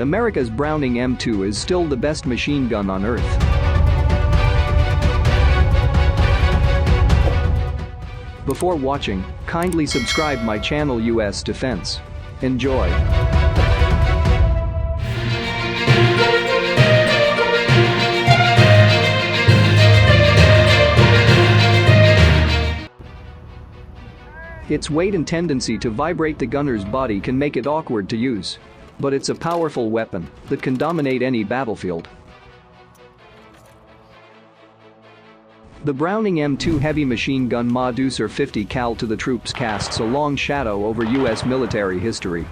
America's Browning M2 is still the best machine gun on Earth. Before watching, kindly subscribe my channel US Defense. Enjoy. Its weight and tendency to vibrate the gunner's body can make it awkward to use. But it's a powerful weapon that can dominate any battlefield. The Browning M2 heavy machine gun Modus 50 cal to the troops casts a long shadow over US military history.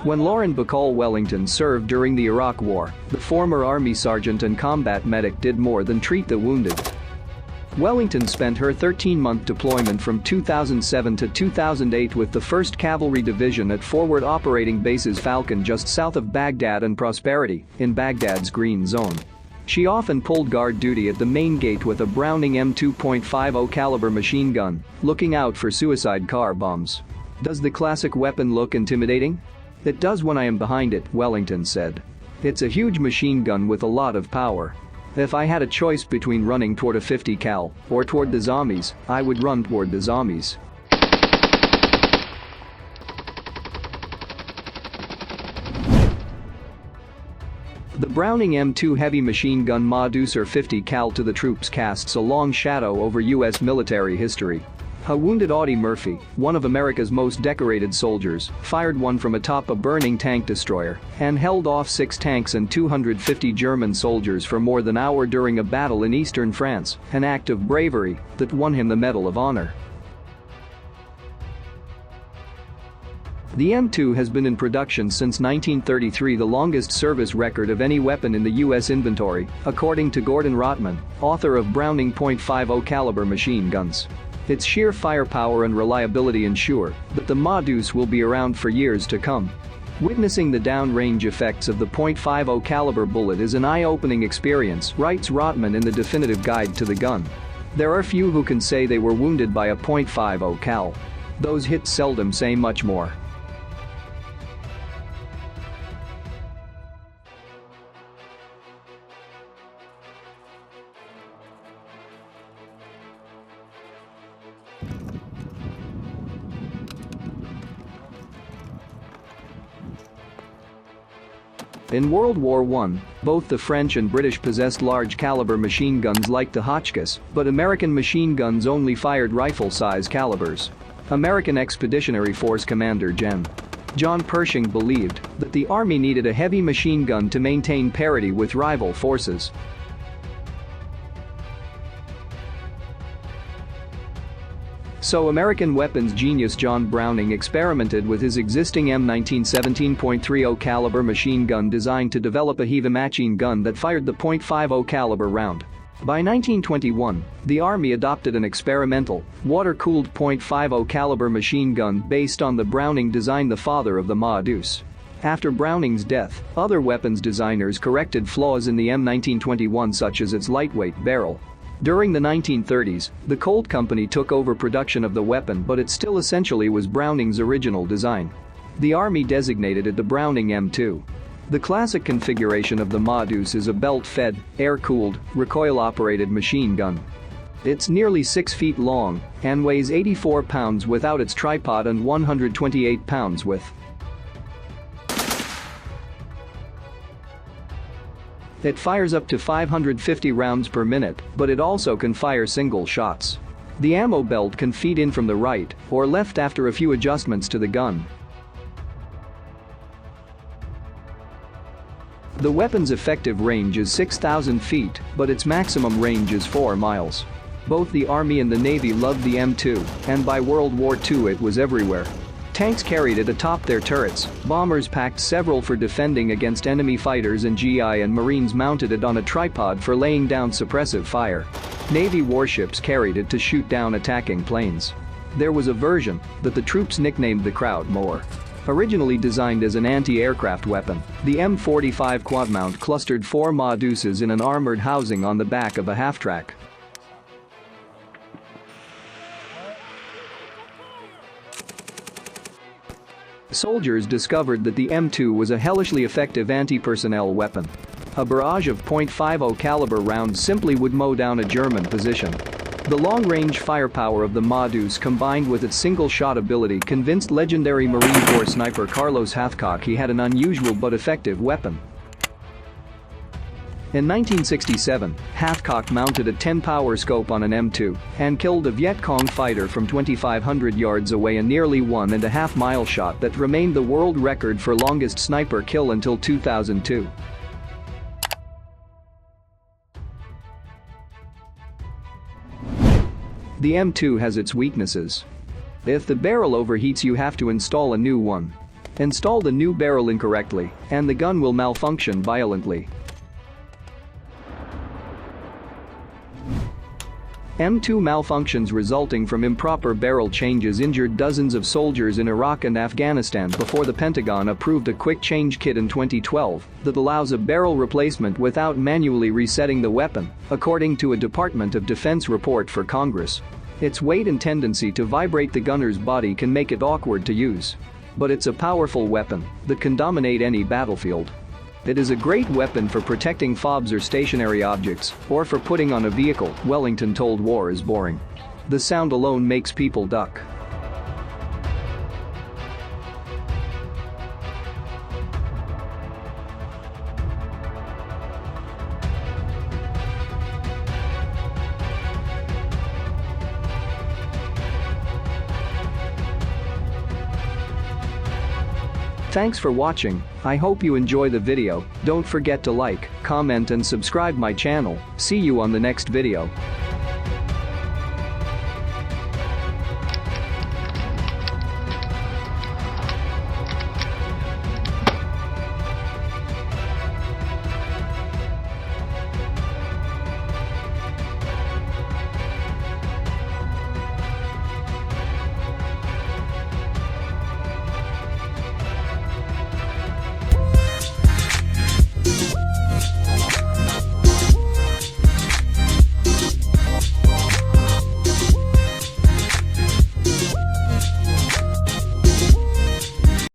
When Lauren Bacall Wellington served during the Iraq War, the former Army sergeant and combat medic did more than treat the wounded. Wellington spent her 13-month deployment from 2007 to 2008 with the 1st Cavalry Division at Forward Operating Bases Falcon just south of Baghdad and Prosperity, in Baghdad's Green Zone. She often pulled guard duty at the main gate with a Browning M2.50 caliber machine gun, looking out for suicide car bombs. Does the classic weapon look intimidating? It does when I am behind it, Wellington said. It's a huge machine gun with a lot of power. If I had a choice between running toward a 50 cal or toward the zombies, I would run toward the zombies. The Browning M2 heavy machine gun Modus 50 cal to the troops casts a long shadow over US military history. A wounded Audie Murphy, one of America's most decorated soldiers, fired one from atop a burning tank destroyer and held off 6 tanks and 250 German soldiers for more than an hour during a battle in eastern France, an act of bravery that won him the Medal of Honor. The M2 has been in production since 1933, the longest service record of any weapon in the U.S. inventory, according to Gordon Rotman, author of Browning .50 caliber machine guns. Its sheer firepower and reliability ensure that the Modus will be around for years to come. Witnessing the downrange effects of the .50 caliber bullet is an eye-opening experience, writes Rotman in the definitive guide to the gun. There are few who can say they were wounded by a .50 cal. Those hits seldom say much more. In World War I, both the French and British possessed large-caliber machine guns like the Hotchkiss, but American machine guns only fired rifle-size calibers. American Expeditionary Force Commander Gen. John Pershing believed that the Army needed a heavy machine gun to maintain parity with rival forces. So American weapons genius John Browning experimented with his existing M19 17.30 caliber machine gun designed to develop a heavy machine gun that fired the .50 caliber round. By 1921, the Army adopted an experimental, water-cooled .50 caliber machine gun based on the Browning design, the father of the Modus. After Browning's death, other weapons designers corrected flaws in the M1921 such as its lightweight barrel. During the 1930s, the Colt Company took over production of the weapon, but it still essentially was Browning's original design. The Army designated it the Browning M2. The classic configuration of the Modus is a belt-fed, air-cooled, recoil-operated machine gun. It's nearly 6 feet long and weighs 84 pounds without its tripod and 128 pounds with. It fires up to 550 rounds per minute, but it also can fire single shots. The ammo belt can feed in from the right or left after a few adjustments to the gun. The weapon's effective range is 6,000 feet, but its maximum range is 4 miles. Both the Army and the Navy loved the M2, and by World War II it was everywhere. Tanks carried it atop their turrets, bombers packed several for defending against enemy fighters, and GI and Marines mounted it on a tripod for laying down suppressive fire. Navy warships carried it to shoot down attacking planes. There was a version that the troops nicknamed the Crowd Mower. Originally designed as an anti-aircraft weapon, the M45 quad-mount clustered 4 Moduses in an armored housing on the back of a half-track. soldiers discovered that the M2 was a hellishly effective anti-personnel weapon. A barrage of .50 caliber rounds simply would mow down a German position. The long-range firepower of the Ma-2 combined with its single-shot ability convinced legendary Marine Corps sniper Carlos Hathcock he had an unusual but effective weapon. In 1967, Hathcock mounted a 10-power scope on an M2 and killed a Viet Cong fighter from 2,500 yards away, a nearly 1.5-mile shot that remained the world record for longest sniper kill until 2002. The M2 has its weaknesses. If the barrel overheats, you have to install a new one. Install the new barrel incorrectly, and the gun will malfunction violently. M2 malfunctions resulting from improper barrel changes injured dozens of soldiers in Iraq and Afghanistan before the Pentagon approved a quick change kit in 2012 that allows a barrel replacement without manually resetting the weapon, according to a Department of Defense report for Congress. Its weight and tendency to vibrate the gunner's body can make it awkward to use. But it's a powerful weapon that can dominate any battlefield. It is a great weapon for protecting FOBs or stationary objects, or for putting on a vehicle. Wellington told war is boring. The sound alone makes people duck. Thanks for watching. I hope you enjoy the video. Don't forget to like, comment and subscribe my channel. See you on the next video.